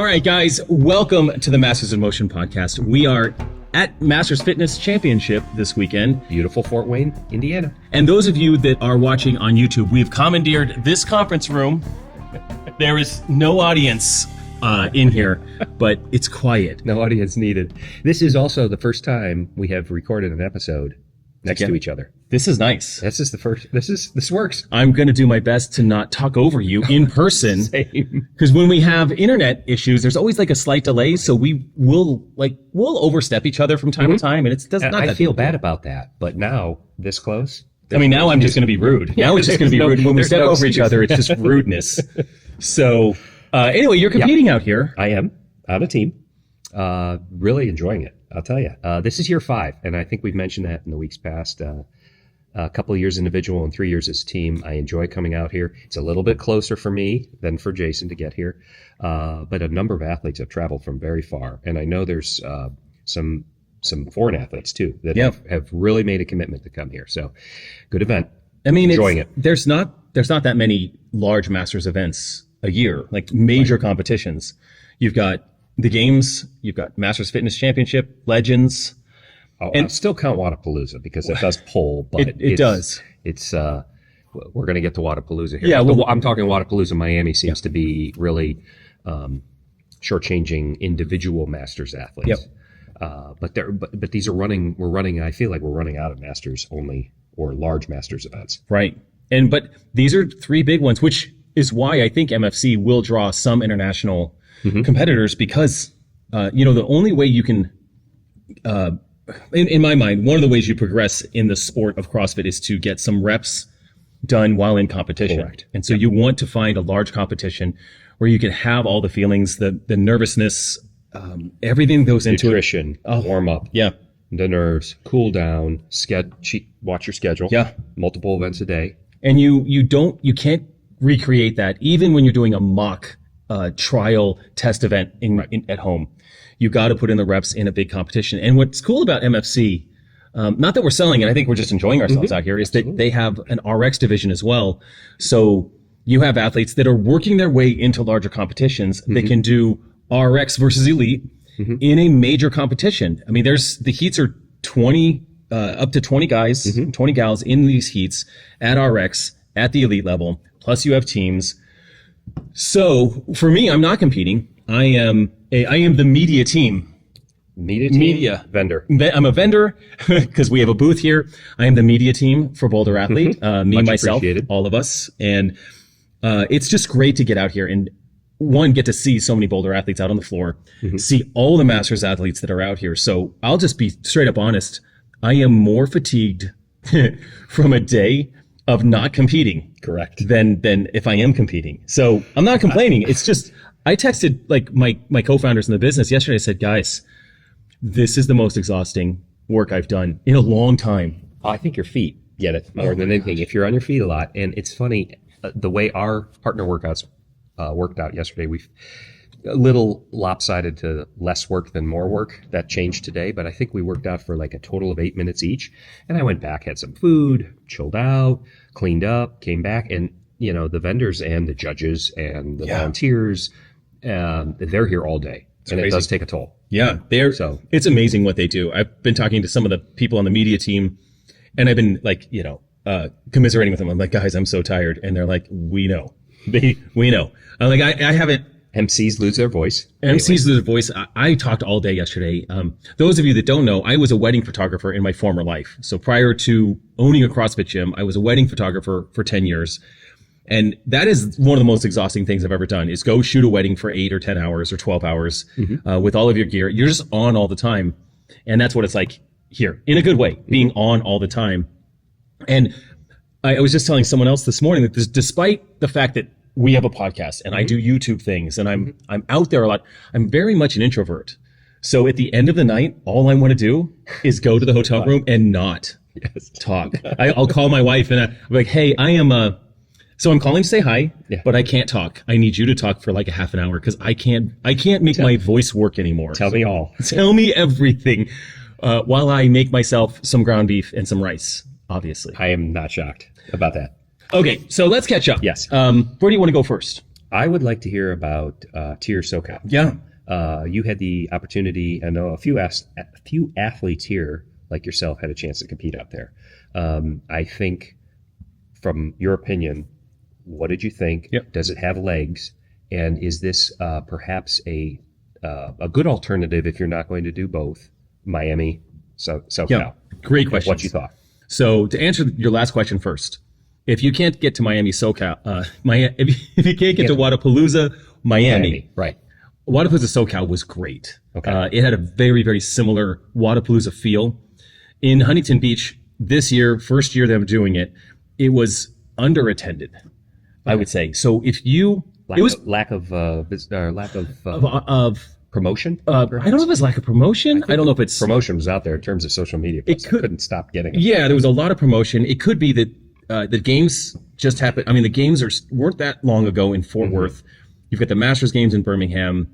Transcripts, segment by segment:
All right, guys, welcome to the Masters in Motion podcast. We are at Masters Fitness Championship this weekend. Beautiful Fort Wayne, Indiana. And those of you that are watching on YouTube, we've commandeered this conference room. There is no audience in here, but it's quiet. No audience needed. This is also the first time we have recorded an episode next to each other. This is nice. This works. I'm going to do my best to not talk over you in person. Same. Because when we have internet issues, there's always like a slight delay. So we'll overstep each other from time to time. And I feel bad about that. But now, this close. I mean, now I'm just going to be rude. Now it's just going to be rude. When we step over each other, it's just rudeness. So anyway, you're competing out here. I am on a team. Really enjoying it. I'll tell you. This is year 5. And I think we've mentioned that in the weeks past. A couple of years individual and 3 years as a team. I enjoy coming out here. It's a little bit closer for me than for Jason to get here. But a number of athletes have traveled from very far. And I know there's some foreign athletes too that have really made a commitment to come here. So good event. I mean, enjoying it. There's not that many large Masters events a year, like major competitions. You've got the games, you've got Masters Fitness Championship, Legends. And I'll still count Wodapalooza because it does pull, but it does. It's we're going to get to Wodapalooza here. Yeah, well, I'm talking Wodapalooza. Miami seems to be really shortchanging individual Masters athletes. Yep. But these are running. I feel like we're running out of Masters only or large Masters events. Right. But these are 3 big ones, which is why I think MFC will draw some international competitors because the only way you can. In my mind, one of the ways you progress in the sport of CrossFit is to get some reps done while in competition. Correct. And so you want to find a large competition where you can have all the feelings, the nervousness, everything goes into nutrition, warm up, the nerves, cool down, watch your schedule. Yeah, multiple events a day, and you can't recreate that even when you're doing a mock trial test event at home. You got to put in the reps in a big competition. And what's cool about MFC, not that we're selling it, I think we're just enjoying ourselves out here, is that they have an RX division as well. So you have athletes that are working their way into larger competitions. They can do RX versus elite in a major competition. I mean, the heats are 20, up to 20 guys, 20 gals in these heats at RX at the elite level. Plus you have teams. So for me, I'm not competing. I am the media team. Media vendor. I'm a vendor because we have a booth here. I am the media team for Boulder Athlete. Me, myself, all of us. And it's just great to get out here and get to see so many Boulder athletes out on the floor, see all the Masters athletes that are out here. So I'll just be straight up honest. I am more fatigued from a day of not competing. Correct. Than if I am competing. So I'm not complaining. It's just, I texted like my co-founders in the business yesterday. I said, guys, this is the most exhausting work I've done in a long time. I think your feet get it more than anything. If you're on your feet a lot, and it's funny, the way our partner workouts worked out yesterday, we've a little lopsided to less work than more work. That changed today, but I think we worked out for like a total of 8 minutes each. And I went back, had some food, chilled out, cleaned up, came back, and the vendors and the judges and the volunteers, they're here all day. It's crazy. It does take a toll. Yeah, it's amazing what they do. I've been talking to some of the people on the media team, and I've been like, commiserating with them. I'm like, guys, I'm so tired. And they're like, we know. We know. I'm like, I haven't. MCs lose their voice. MCs lose their voice. I talked all day yesterday. Those of you that don't know, I was a wedding photographer in my former life. So prior to owning a CrossFit gym, I was a wedding photographer for 10 years. And that is one of the most exhausting things I've ever done is go shoot a wedding for 8 or 10 hours or 12 hours with all of your gear. You're just on all the time. And that's what it's like here in a good way, being on all the time. And I was just telling someone else this morning that despite the fact that we have a podcast and I do YouTube things and I'm out there a lot, I'm very much an introvert. So at the end of the night, all I want to do is go to the hotel room and not talk. I'll call my wife and I'm like, hey, so I'm calling to say hi, but I can't talk. I need you to talk for like a half an hour because I can't make my voice work anymore. Tell me all. Tell me everything while I make myself some ground beef and some rice, obviously. I am not shocked about that. Okay, so let's catch up. Yes. Where do you want to go first? I would like to hear about Tier SoCal. Yeah. You had the opportunity, I know a few athletes here like yourself had a chance to compete out there. I think, from your opinion, what did you think? Yep. Does it have legs? And is this perhaps a good alternative if you're not going to do both? Miami, SoCal. Yeah. Great question. What you thought? So to answer your last question first, if you can't get to Miami, SoCal, if you can't get to Wodapalooza, Miami, right? Wodapalooza SoCal was great. Okay. It had a very, very similar Wodapalooza feel. In Huntington Beach this year, first year them doing it, it was underattended, I would say. So if you, lack of promotion. I don't know if it's lack of promotion. I don't know if it's promotion was out there in terms of social media. But I couldn't stop getting it. Yeah, there was a lot of promotion. It could be that the games just happened. I mean, the games weren't that long ago in Fort Worth. You've got the Masters games in Birmingham.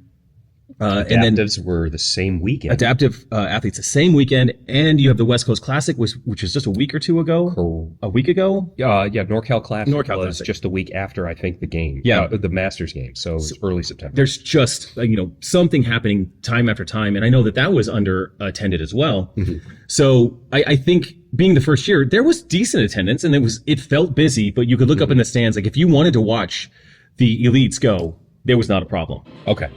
And then were the same weekend. Adaptive athletes the same weekend, and you have the West Coast Classic, which is just a week or two ago. A week ago. Yeah, NorCal Classic was Classic. just a week after I think the game. Yeah, the Masters game. So it was early September. There's just something happening time after time, and I know that was under attended as well. So I think being the first year, there was decent attendance, and it felt busy, but you could look up in the stands. Like if you wanted to watch the elites go, there was not a problem. Okay.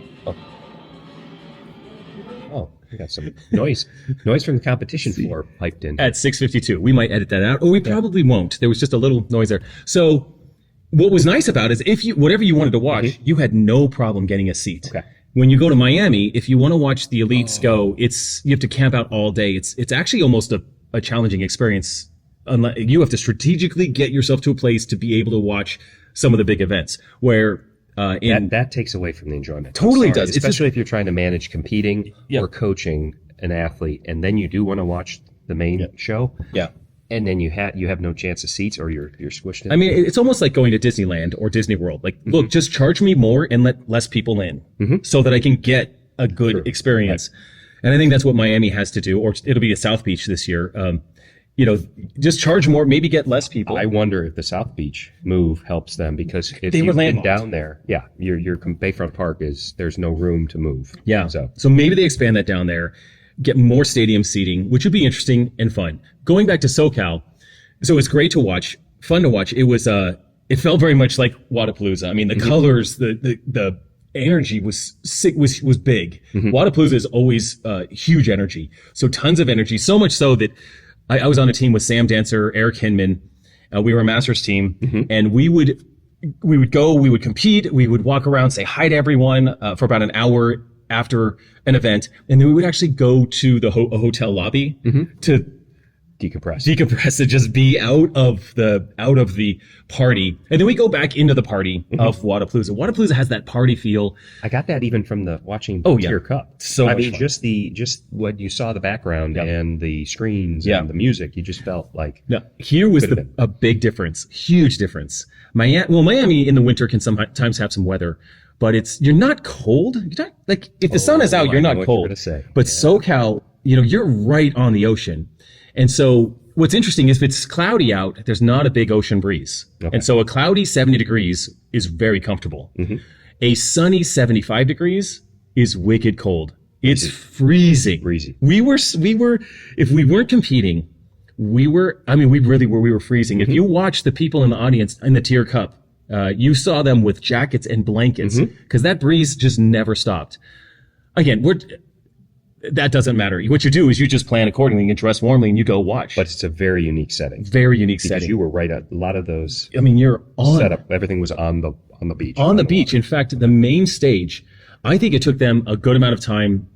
Oh, we got some noise from the competition floor piped in. At 6:52. We might edit that out, or we probably won't. There was just a little noise there. So what was nice about it is whatever you wanted to watch, you had no problem getting a seat. Okay. When you go to Miami, if you want to watch the elites go, you have to camp out all day. It's actually almost a challenging experience. Unless you have to strategically get yourself to a place to be able to watch some of the big events where that takes away from the enjoyment. Totally does. Especially if you're trying to manage competing or coaching an athlete, and then you do want to watch the main show. Yeah. And then you have no chance of seats, or you're squished in. I mean, it's almost like going to Disneyland or Disney World. Like, look, just charge me more and let less people in so that I can get a good experience. Right. And I think that's what Miami has to do, or it'll be a South Beach this year. Just charge more, maybe get less people. I wonder if the South Beach move helps them, because if you've been down there, your Bayfront Park there's no room to move. Yeah. So maybe they expand that down there, get more stadium seating, which would be interesting and fun. Going back to SoCal, so it's great to watch, fun to watch. It was it felt very much like Wodapalooza. I mean, the colors, the energy was big. Wodapalooza is always huge energy, so tons of energy, so much so that I was on a team with Sam Dancer, Eric Hinman. We were a Masters team, and we would go, we would compete, we would walk around, say hi to everyone for about an hour after an event, and then we would actually go to a hotel lobby to decompress, to just be out of the party, and then we go back into the party of Wodapalooza. Wodapalooza has that party feel. I got that even from the watching Tier Cup. So I much mean, fun. just when you saw the background and the screens and the music, you just felt like here was a big difference, huge difference. Miami in the winter can sometimes have some weather, but you're not cold. You're not, like if the sun is out, you're not cold. But SoCal, you're right on the ocean. And so what's interesting is if it's cloudy out, there's not a big ocean breeze. Okay. And so a cloudy 70 degrees is very comfortable. A sunny 75 degrees is wicked cold. It's freezing. Breezy. We were, if we weren't competing, we were freezing. If you watch the people in the audience in the Tier Cup, you saw them with jackets and blankets because that breeze just never stopped. Again, that doesn't matter. What you do is you just plan accordingly and dress warmly and you go watch. But it's a very unique setting. Because you were right at a lot of those. I mean, you're on set up. Everything was on the beach. On the beach. In fact, the main stage, I think it took them a good amount of time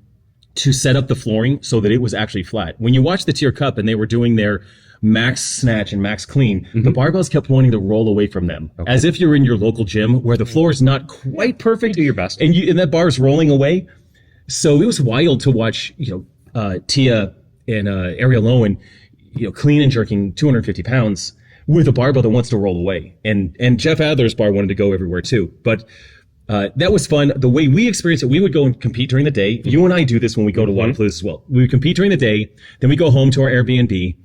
to set up the flooring so that it was actually flat. When you watch the Tier Cup and they were doing their max snatch and max clean, the barbells kept wanting to roll away from them, as if you're in your local gym where the floor is not quite perfect. Do your best. And that bar is rolling away. So it was wild to watch, Tia and Ariel Owen, clean and jerking 250 pounds with a barbell that wants to roll away. And Jeff Adler's bar wanted to go everywhere too. But that was fun. The way we experienced it, we would go and compete during the day. You and I do this when we go to Wodapalooza as well. We would compete during the day. Then we go home to our Airbnb,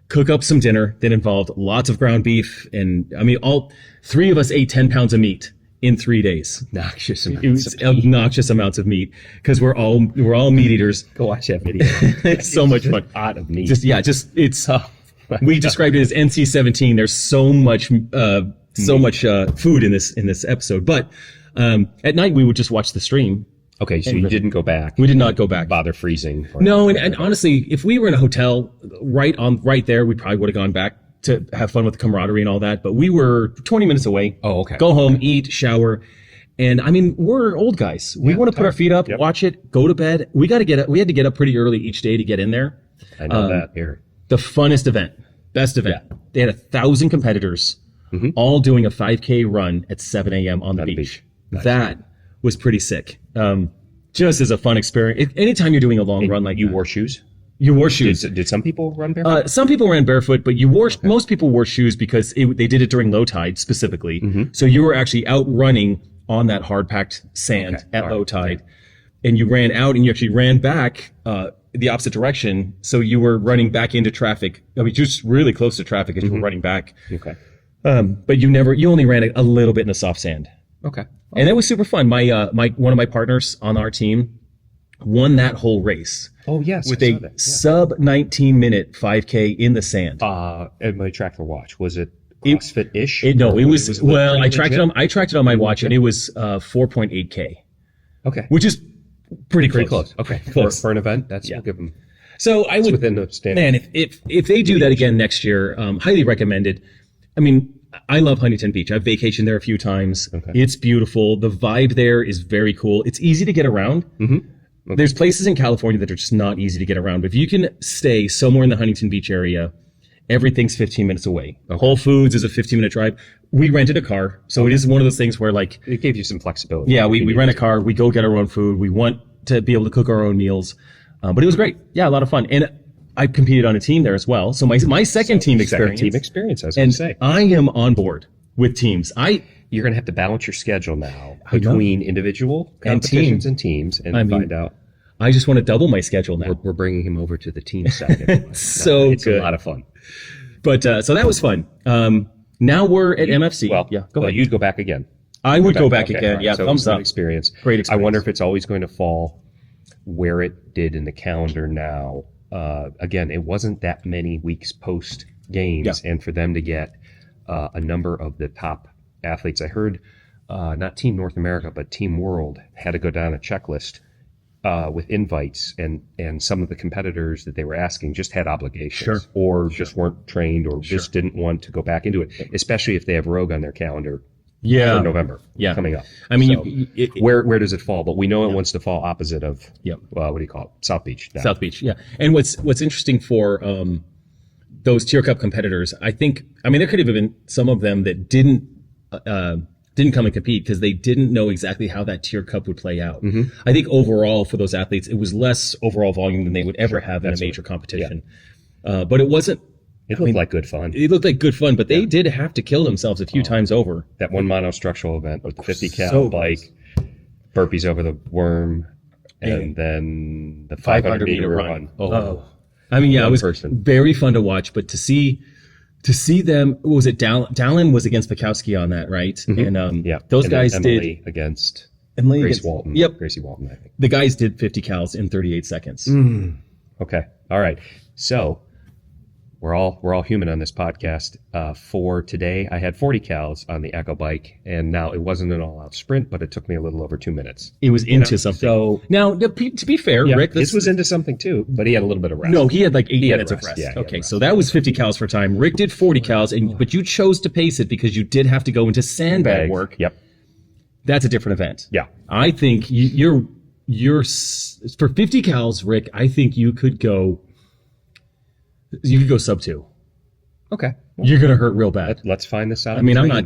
cook up some dinner that involved lots of ground beef. And I mean, all three of us ate 10 pounds of meat. in 3 days. Noxious It amounts was of meat. obnoxious amounts of meat because we're all meat eaters. Go watch that video. It's so much fun. Pot of meat. It's we described it as NC-17. There's so much food in this episode. But at night we would just watch the stream. Okay, so you didn't go back. We did not go back. Bother freezing. No, and honestly, if we were in a hotel right there, we probably would have gone back to have fun with the camaraderie and all that. But we were 20 minutes away. Oh, okay. Go home, eat, shower. And I mean, we're old guys. We want to put our feet up, watch it, go to bed. We had to get up pretty early each day to get in there. I know that here. The funnest event, best event. Yeah. They had 1,000 competitors all doing a 5K run at 7 a.m. on the beach. Nice. That was pretty sick. Just as a fun experience. Anytime you're doing a long run like you that. wore shoes? You wore shoes. Did some people run barefoot? Some people ran barefoot, but most people wore shoes because they did it during low tide specifically. So you were actually out running on that hard-packed sand at low tide. And you ran out and you actually ran back the opposite direction. So you were running back into traffic. I mean, just really close to traffic as you were running back. Okay. But you only ran a little bit in the soft sand. Okay. And it was super fun. One of my partners on our team won that whole race. Oh, yes. With a sub 19-minute 5K in the sand. And my tracker watch, was it CrossFit-ish? I tracked it on my watch and it was 4.8K. Okay. Which is pretty close. Okay. For an event, we'll give them. So I would, within the standard. Man, if they do that again next year, highly recommended. I mean, I love Huntington Beach. I've vacationed there a few times. Okay. It's beautiful. The vibe there is very cool. It's easy to get around. Okay. There's places in California that are just not easy to get around. But if you can stay somewhere in the Huntington Beach area, everything's 15 minutes away. Okay. Whole Foods is a 15-minute drive. We rented a car. So it is one of those things where like... It gave you some flexibility. Yeah, we rent a car. We go get our own food. We want to be able to cook our own meals. But it was great. Yeah, a lot of fun. And I competed on a team there as well. So my second team experience. Second team experience, I was going to say. I am on board with teams. You're going to have to balance your schedule now between individual competitions and teams and find out. I just want to double my schedule now. We're bringing him over to the team side. It's good. A lot of fun. But so that was fun. Now we're at MFC. Well, go ahead. You'd go back again. I would go back again. Right. Yeah, so thumbs up. Experience. Great experience. I wonder if it's always going to fall where it did in the calendar now. Again, it wasn't that many weeks post games, and for them to get a number of the top athletes, I heard not Team North America, but Team World had to go down a checklist with invites, and some of the competitors that they were asking just had obligations, or just weren't trained, or just didn't want to go back into it, especially if they have Rogue on their calendar. For November coming up. I mean, so where does it fall? But we know it wants to fall opposite of what do you call it? South Beach. Now. South Beach, yeah. And what's interesting for those Tier Cup competitors, I mean, there could have been some of them that didn't come and compete because they didn't know exactly how that Tier Cup would play out. I think overall for those athletes, it was less overall volume than they would ever have in a major competition. But it wasn't. It looked like good fun. It looked like good fun, but they did have to kill themselves a few times over. That one monostructural event with the 50 cal bike, burpees over the worm, and then the 500 meter run. I mean, it was very fun to watch, but to see them, what was it? Dallin was against Bukowski on that, right? And those guys Emily against Gracie Walton. Yep. Gracie Walton, I think. The guys did 50 cals in 38 seconds. Okay. All right. So we're all human on this podcast. For today, I had 40 cals on the Echo bike, and now it wasn't an all-out sprint, but it took me a little over 2 minutes. It was into something. So now, to be fair, Rick, this was into something too, but he had a little bit of rest. No, he had like 8 minutes of rest. Yeah, okay, so that was 50 cals for time. Rick did 40 cals, but you chose to pace it because you did have to go into sandbag work. Yep, that's a different event. Yeah, I think you're for 50 cals, Rick. I think you could go sub 2. Okay. Well, you're going to hurt real bad. Let's find this out. I mean, I'm not...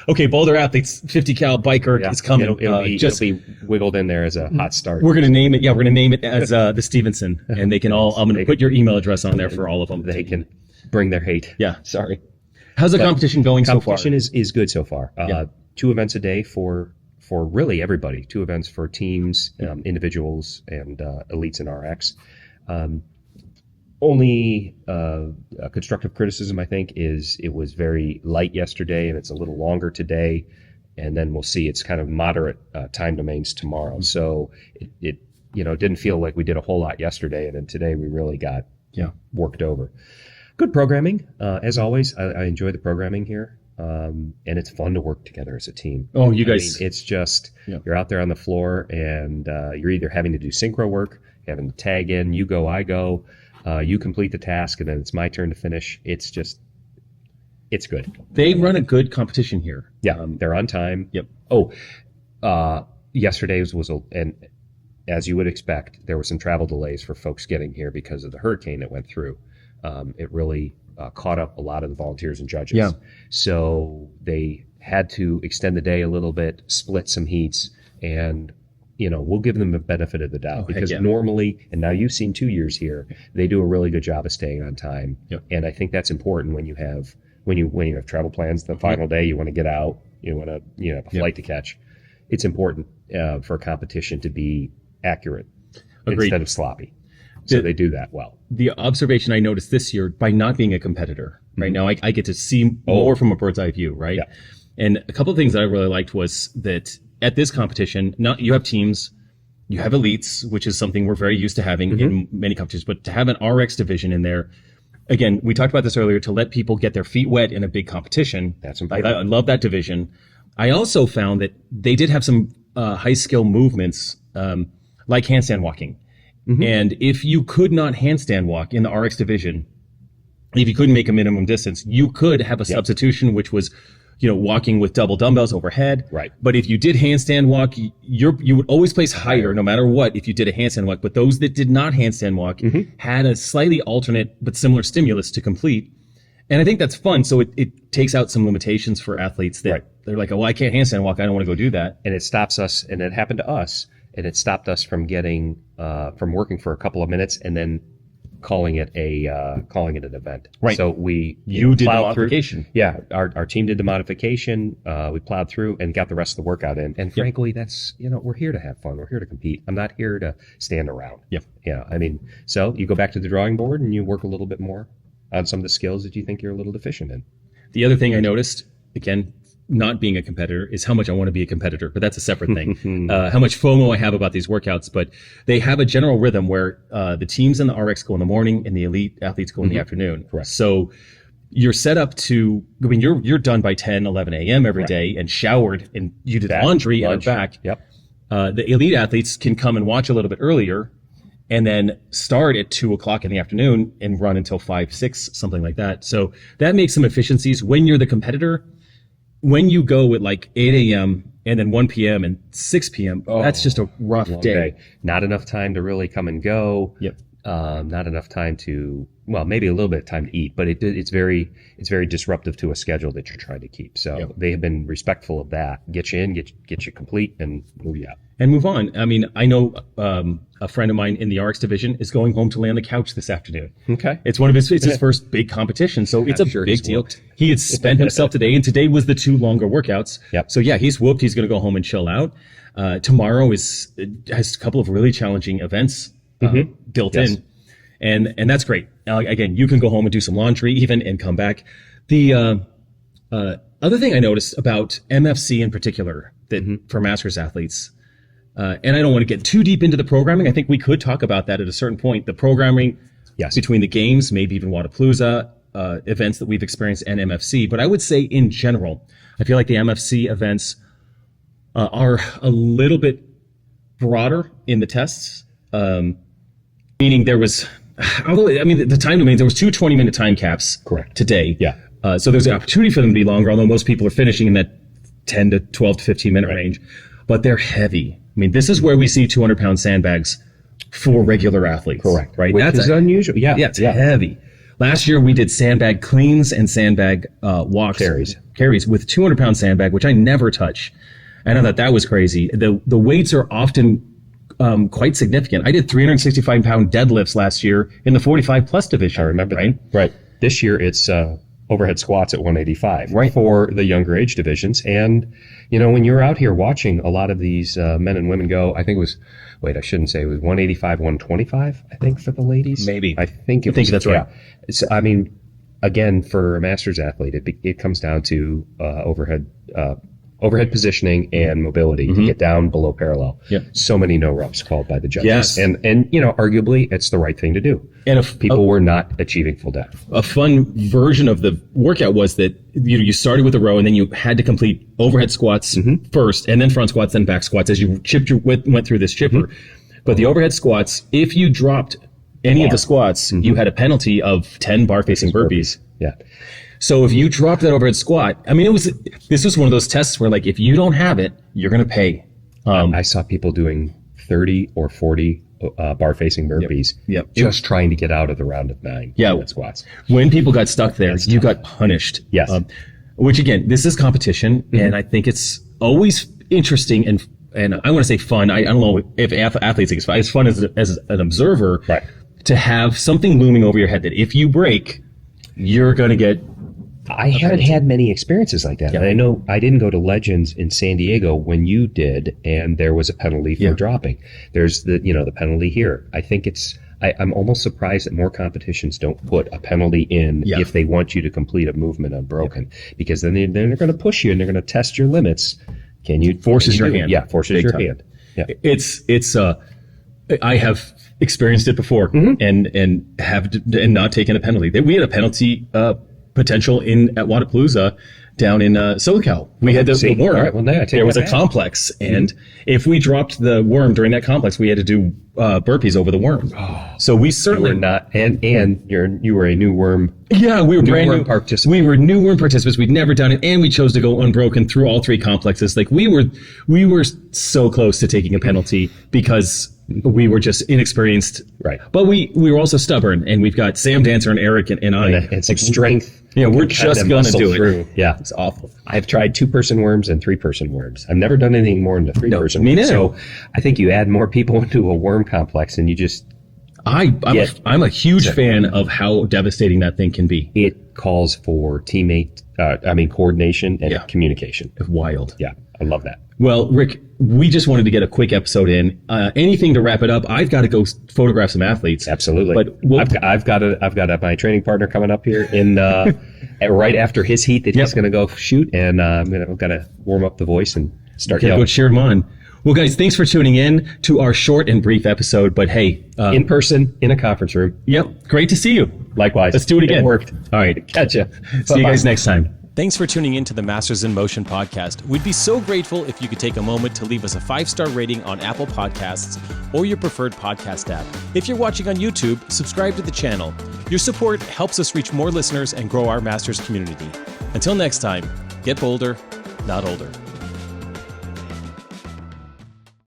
Okay, Boulder Athletes, 50 cal biker is coming. It'll be wiggled in there as a hot start. We're going to name it. Yeah, we're going to name it as the Stevenson. And they can all... I'm going to put your email address on there for all of them. They can bring their hate. Yeah. Sorry. How's the competition going so far? Competition is good so far. 2 events a day for really everybody. 2 events for teams, individuals, and elites and RX. Only constructive criticism, I think, is it was very light yesterday and it's a little longer today. and then we'll see. It's kind of moderate time domains tomorrow. So it didn't feel like we did a whole lot yesterday, and then today we really got worked over. Good programming, as always. I enjoy the programming here, and it's fun to work together as a team. Oh, you guys! I mean, it's just you're out there on the floor, and you're either having to do synchro work, having to tag in, you go, I go, you complete the task, and then it's my turn to finish. It's good. They run a good competition here. Yeah, they're on time. Yep. Oh, yesterday's and as you would expect, there were some travel delays for folks getting here because of the hurricane that went through. It really caught up a lot of the volunteers and judges. Yeah. So they had to extend the day a little bit, split some heats, and we'll give them the benefit of the doubt because normally, and now you've seen 2 years here, they do a really good job of staying on time. Yep. And I think that's important when you have travel plans. The final day, you want to get out, you want to have a flight to catch. It's important for a competition to be accurate instead of sloppy. So they do that well. The observation I noticed this year, by not being a competitor, right now I get to see more from a bird's eye view, right? Yeah. And a couple of things that I really liked was that at this competition, you have teams, you have elites, which is something we're very used to having in many competitions, but to have an RX division in there, again, we talked about this earlier, to let people get their feet wet in a big competition. That's important. I love that division. I also found that they did have some high skill movements, like handstand walking. And if you could not handstand walk in the RX division, if you couldn't make a minimum distance, you could have a substitution, which was, walking with double dumbbells overhead. Right. But if you did handstand walk, you would always place higher no matter what if you did a handstand walk. But those that did not handstand walk had a slightly alternate but similar stimulus to complete. And I think that's fun. So it takes out some limitations for athletes that they're like, oh, well, I can't handstand walk. I don't want to go do that. And it stops us, and it happened to us, and it stopped us from getting from working for a couple of minutes and then calling it an event. Right. So you did the modification. Yeah, our team did the modification. We plowed through and got the rest of the workout in. And frankly, that's we're here to have fun. We're here to compete. I'm not here to stand around. Yep. Yeah. I mean, so you go back to the drawing board and you work a little bit more on some of the skills that you think you're a little deficient in. The other thing I noticed, again, not being a competitor, is how much I want to be a competitor, but that's a separate thing. How much FOMO I have about these workouts, but they have a general rhythm where the teams in the RX go in the morning and the elite athletes go in the afternoon. Correct. So you're set up to, you're done by 10, 11 a.m. every day and showered, and you did laundry and are back. Yep. The elite athletes can come and watch a little bit earlier and then start at 2:00 in the afternoon and run until 5, 6, something like that. So that makes some efficiencies. When you're the competitor, when you go at like 8 a.m. and then 1 p.m. and 6 p.m., that's just a rough day. Not enough time to really come and go. Yep. Not enough time to, maybe a little bit of time to eat, but it's very disruptive to a schedule that you're trying to keep. So they have been respectful of that. Get you in, get you complete, and move you out. And move on. I mean, I know a friend of mine in the RX division is going home to lay on the couch this afternoon. Okay. It's his first big competition, so it's a big deal. Whooped. He had spent himself today, and today was the 2 longer workouts. Yep. So he's whooped. He's going to go home and chill out. Tomorrow has a couple of really challenging events built in, and that's great. Now, again, you can go home and do some laundry even and come back. The other thing I noticed about MFC in particular, that for masters athletes, and I don't want to get too deep into the programming. I think we could talk about that at a certain point. The programming between the games, maybe even Wodapalooza events that we've experienced, and MFC. But I would say in general, I feel like the MFC events are a little bit broader in the tests. Meaning there was, the time domains, there was 2 20-minute time caps today. Yeah. So there's an opportunity for them to be longer, although most people are finishing in that 10 to 12 to 15 minute range. But they're heavy. I mean, this is where we see 200-pound sandbags for regular athletes. Correct. Right? Which is unusual. Yeah. Yeah, it's heavy. Last year we did sandbag cleans and sandbag walks. Carries with 200-pound sandbag, which I never touch. And I thought that was crazy. The weights are often quite significant. I did 365-pound deadlifts last year in the 45-plus division. I remember that. Right. This year it's overhead squats at 185 for the younger age divisions. And, when you're out here watching a lot of these men and women go, I think it was, I shouldn't say, it was 185, 125, I think, for the ladies. Maybe. I think that's right. So, again, for a master's athlete, it comes down to overhead overhead positioning and mobility to get down below parallel. Yep. So many no reps called by the judges. Yes. And arguably it's the right thing to do. And if People were not achieving full depth. a fun version of the workout was that you started with a row and then you had to complete overhead squats first, and then front squats, then back squats as you went through this chipper. But the overhead squats, if you dropped any of the squats, you had a penalty of 10 bar facing burpees. Yeah. So if you dropped that overhead squat, I mean, this was one of those tests where, like, if you don't have it, you're going to pay. I saw people doing 30 or 40 bar facing burpees, Yep. just trying to get out of the round of 9 squats. When people got stuck there, you got punished. Yes. Which, again, this is competition, and I think it's always interesting and I want to say fun. I don't know if athletes think it's fun. It's fun as an observer, Right. to have something looming over your head that if you break, you're going to get. I haven't had many experiences like that. Yeah. And I know I didn't go to Legends in San Diego when you did, and there was a penalty for dropping. There's the penalty here. I think I'm almost surprised that more competitions don't put a penalty in if they want you to complete a movement unbroken, because then they're going to push you and they're going to test your limits. Can you Forces your hand. Yeah, forces Big your time. hand. Yeah. It's I have experienced it before and not taken a penalty. We had a penalty potential at Wodapalooza down in SoCal. We had the worm. All right, well, now I take there was that a back. complex, and if we dropped the worm during that complex, we had to do burpees over the worm. So we You certainly were not, and you were a new worm. Yeah, we were brand worm new participants. We were new worm participants. We'd never done it, and we chose to go unbroken through all 3 complexes. Like we were so close to taking a penalty because we were just inexperienced. Right. But we were also stubborn, and we've got Sam Dancer and Eric and I. And some strength. Yeah, we're Kind just of gonna muscle do it. through. Yeah. It's awful. I've tried 2-person worms and 3-person worms. I've never done anything more than a 3-person me worm. neither. So I think you add more people into a worm complex and you just, I'm a huge fan of how devastating that thing can be. it calls for coordination and communication. It's wild. Yeah. I love that. Well, Rick, we just wanted to get a quick episode in. Anything to wrap it up? I've got to go photograph some athletes. Absolutely. But I've got my training partner coming up here in right after his heat that he's going to go shoot, and I've got to warm up the voice and start go yelling. cheer them on. Well, guys, thanks for tuning in to our short and brief episode. But hey, In person, in a conference room. yep, great to see you. Likewise. Let's do it again. It worked. All right. Gotcha. See you guys next time. Thanks for tuning in to the Masters in Motion podcast. We'd be so grateful if you could take a moment to leave us a 5-star rating on Apple Podcasts or your preferred podcast app. If you're watching on YouTube, subscribe to the channel. Your support helps us reach more listeners and grow our Masters community. Until next time, get bolder, not older.